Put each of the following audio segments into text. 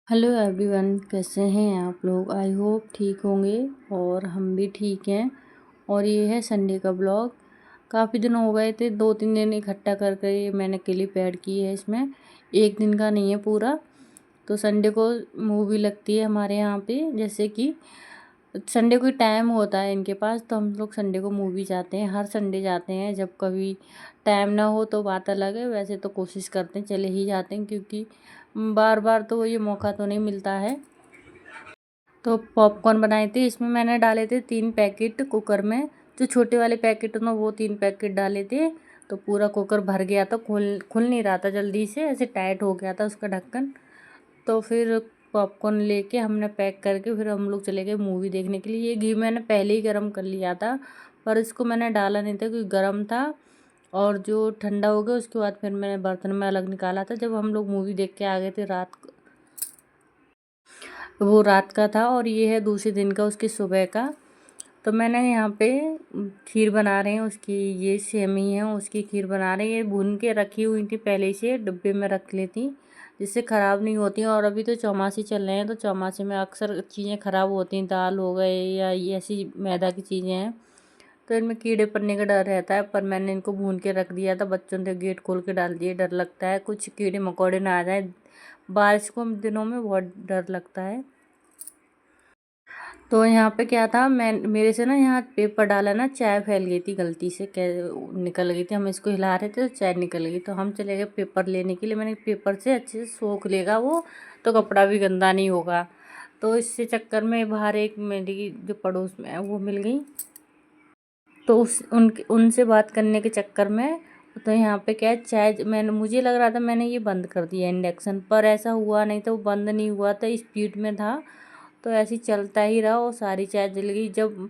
Hello everyone, कैसे हैं आप लोग। आई होप ठीक होंगे और हम भी ठीक हैं। और ये है संडे का ब्लॉग। काफ़ी दिन हो गए थे, 2-3 दिन इकट्ठा कर कर ये मैंने क्लिप ऐड की है। इसमें एक दिन का नहीं है पूरा। तो संडे को मूवी लगती है हमारे यहाँ पे, जैसे कि संडे को टाइम होता है इनके पास, तो हम लोग संडे को मूवी जाते हैं। हर संडे जाते हैं, जब कभी टाइम ना हो तो बात अलग है, वैसे तो कोशिश करते हैं चले ही जाते हैं, क्योंकि बार बार तो ये मौका तो नहीं मिलता है। तो पॉपकॉर्न बनाए थे, इसमें मैंने डाले थे 3 पैकेट कुकर में। जो छोटे वाले पैकेट ना, वो 3 पैकेट डाले थे। तो पूरा कुकर भर गया था, खुल नहीं रहा था जल्दी से, ऐसे टाइट हो गया था उसका ढक्कन। तो फिर पॉपकॉर्न लेके हमने पैक करके फिर हम लोग चले गए मूवी देखने के लिए। ये घी मैंने पहले ही गर्म कर लिया था, पर इसको मैंने डाला नहीं था क्योंकि गर्म था। और जो ठंडा हो गया उसके बाद फिर मैंने बर्तन में अलग निकाला था। जब हम लोग मूवी देख के आ गए थे वो रात का था, और ये है दूसरे दिन का, उसकी सुबह का। तो मैंने यहाँ पे खीर बना रहे हैं उसकी, ये सेवई है उसकी खीर बना रहे हैं। ये भून के रखी हुई थी पहले से, डिब्बे में रख लेती जिससे ख़राब नहीं होती। और अभी तो चौमासे चल रहे हैं, तो चौमासे में अक्सर चीज़ें ख़राब होती हैं, दाल हो गए या ये ऐसी मैदा की चीज़ें हैं, तो इनमें कीड़े पड़ने का डर रहता है। पर मैंने इनको भून के रख दिया था, बच्चों ने गेट खोल के डाल दिए। डर लगता है कुछ कीड़े मकोड़े ना आ जाए, बारिश को दिनों में बहुत डर लगता है। तो यहाँ पे क्या था, मैं मेरे से ना यहाँ पेपर डाला ना, चाय फैल गई थी गलती से, निकल गई थी। हम इसको हिला रहे थे तो चाय निकल गई, तो हम चले गए पेपर लेने के लिए। मैंने पेपर से अच्छे से सोख लेगा वो, तो कपड़ा भी गंदा नहीं होगा। तो इससे चक्कर में बाहर एक मेरी जो पड़ोस में है वो मिल गई, तो उनसे बात करने के चक्कर में, तो यहाँ पे क्या है, चाय मैंने, मुझे लग रहा था मैंने ये बंद कर दिया इंडक्शन, पर ऐसा हुआ नहीं था। वो बंद नहीं हुआ था, स्पीड में था, तो ऐसे ही चलता ही रहा और सारी चाय जल गई। जब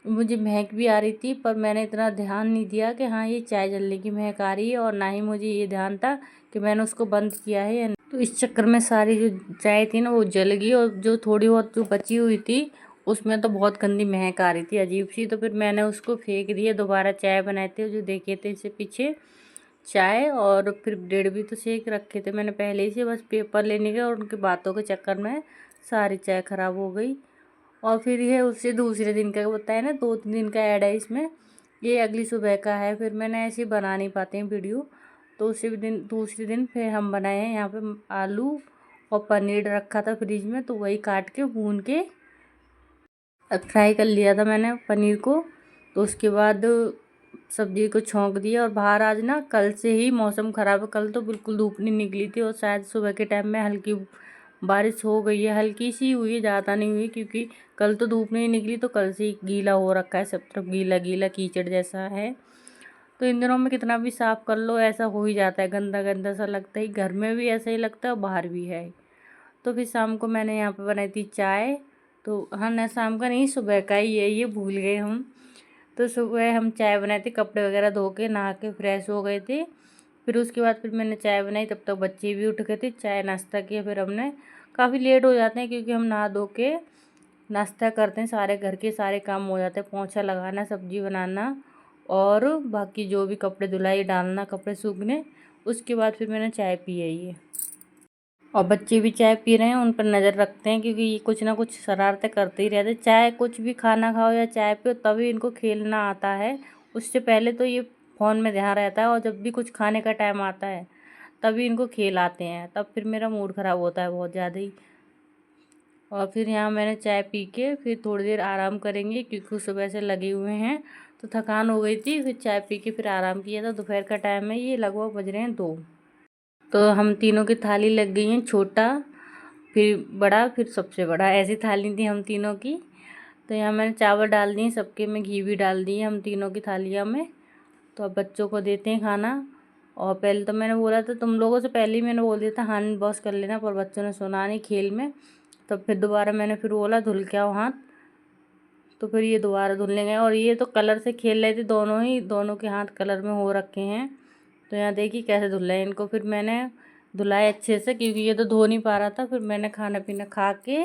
मुझे महक भी आ रही थी, पर मैंने इतना ध्यान नहीं दिया कि हाँ ये चाय जलने की महक आ रही है, और ना ही मुझे ये ध्यान था कि मैंने उसको बंद किया है या नहीं। तो इस चक्कर में सारी जो चाय थी ना वो जल गई, और जो थोड़ी बहुत जो बची हुई थी उसमें तो बहुत गंदी महक आ रही थी अजीब सी। तो फिर मैंने उसको फेंक दिया। दोबारा चाय बनाए थे जो देखे थे इससे पीछे चाय, और फिर ब्रेड भी तो सेक रखे थे मैंने पहले ही से, बस पेपर लेने के और उनकी बातों के चक्कर में सारी चाय ख़राब हो गई। और फिर ये उससे दूसरे दिन का बताया ना, 2-3 दिन का ऐड है इसमें, ये अगली सुबह का है। फिर मैंने ऐसे बना नहीं पाते हैं वीडियो, तो उसी दिन दूसरे दिन फिर हम बनाए हैं। यहाँ पे आलू और पनीर रखा था फ्रिज में, तो वही काट के भून के फ्राई कर लिया था मैंने पनीर को। तो उसके बाद सब्जी को छौंक दिया। और बाहर आज ना कल से ही मौसम ख़राब है, कल तो बिल्कुल धूप नहीं निकली थी, और शायद सुबह के टाइम में हल्की बारिश हो गई है, हल्की सी हुई है, ज़्यादा नहीं हुई, क्योंकि कल तो धूप नहीं निकली, तो कल से ही गीला हो रखा है, सब तरफ गीला गीला कीचड़ जैसा है। तो इन दिनों में कितना भी साफ़ कर लो ऐसा हो ही जाता है, गंदा गंदा सा लगता है। घर में भी ऐसा ही लगता है और बाहर भी है। तो फिर शाम को मैंने यहाँ पे बनाई थी चाय। तो हाँ ना, शाम का नहीं, सुबह का ही है, ये भूल गए हम। तो सुबह हम चाय बनाए थे, कपड़े वगैरह धो के नहा के फ्रेश हो गए थे। फिर उसके बाद फिर मैंने चाय बनाई, तब तक बच्चे भी उठ गए थे, चाय नाश्ता किया। फिर हमने काफ़ी लेट हो जाते हैं क्योंकि हम नहा धो के नाश्ता करते हैं, सारे घर के सारे काम हो जाते हैं, पोंछा लगाना, सब्जी बनाना, और बाकी जो भी कपड़े धुलाई डालना, कपड़े सूखने। उसके बाद फिर मैंने चाय पी है ये। और बच्चे भी चाय पी रहे हैं, उन पर नज़र रखते हैं, क्योंकि ये कुछ ना कुछ शरारतें करते ही रहते हैं। चाय कुछ भी खाना खाओ या चाय पियो तभी इनको खेलना आता है। उससे पहले तो ये फ़ोन में ध्यान रहता है, और जब भी कुछ खाने का टाइम आता है तभी इनको खेल आते हैं, तब फिर मेरा मूड ख़राब होता है बहुत ज़्यादा ही। और फिर यहाँ मैंने चाय पी के फिर थोड़ी देर आराम करेंगे, क्योंकि सुबह से लगे हुए हैं तो थकान हो गई थी। फिर चाय पी के फिर आराम किया था। दोपहर का टाइम है, ये लगभग बज रहे हैं 2। तो हम तीनों की थाली लग गई हैं, छोटा फिर बड़ा फिर सबसे बड़ा, ऐसी थाली थी हम तीनों की। तो यहाँ मैंने चावल डाल दिए सबके में, घी भी डाल दिए हम तीनों की थालियों में। तो अब बच्चों को देते हैं खाना। और पहले तो मैंने बोला था, तुम लोगों से पहले ही मैंने बोल दिया था हैंड वॉश कर लेना, पर बच्चों ने सुना नहीं खेल में। तो फिर दोबारा मैंने फिर बोला धुल के आओ हाथ, तो फिर ये दोबारा धुलने गए। और ये तो कलर से खेल रहे थे दोनों ही, दोनों के हाथ कलर में हो रखे हैं। तो यहाँ देखिए कैसे धुल रहे हैं इनको। फिर मैंने धुलाए अच्छे से, क्योंकि ये तो धो नहीं पा रहा था। फिर मैंने खाना पीना खा के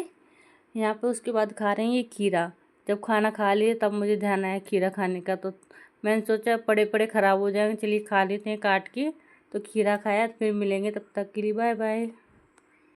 यहाँ पे उसके बाद खा रहे हैं ये खीरा। जब खाना खा लिए तब मुझे ध्यान आया खीरा खाने का, तो मैंने सोचा पड़े पड़े ख़राब हो जाएंगे, चलिए खा लेते हैं काट के। तो खीरा खाया। फिर मिलेंगे, तब तक के लिए बाय बाय।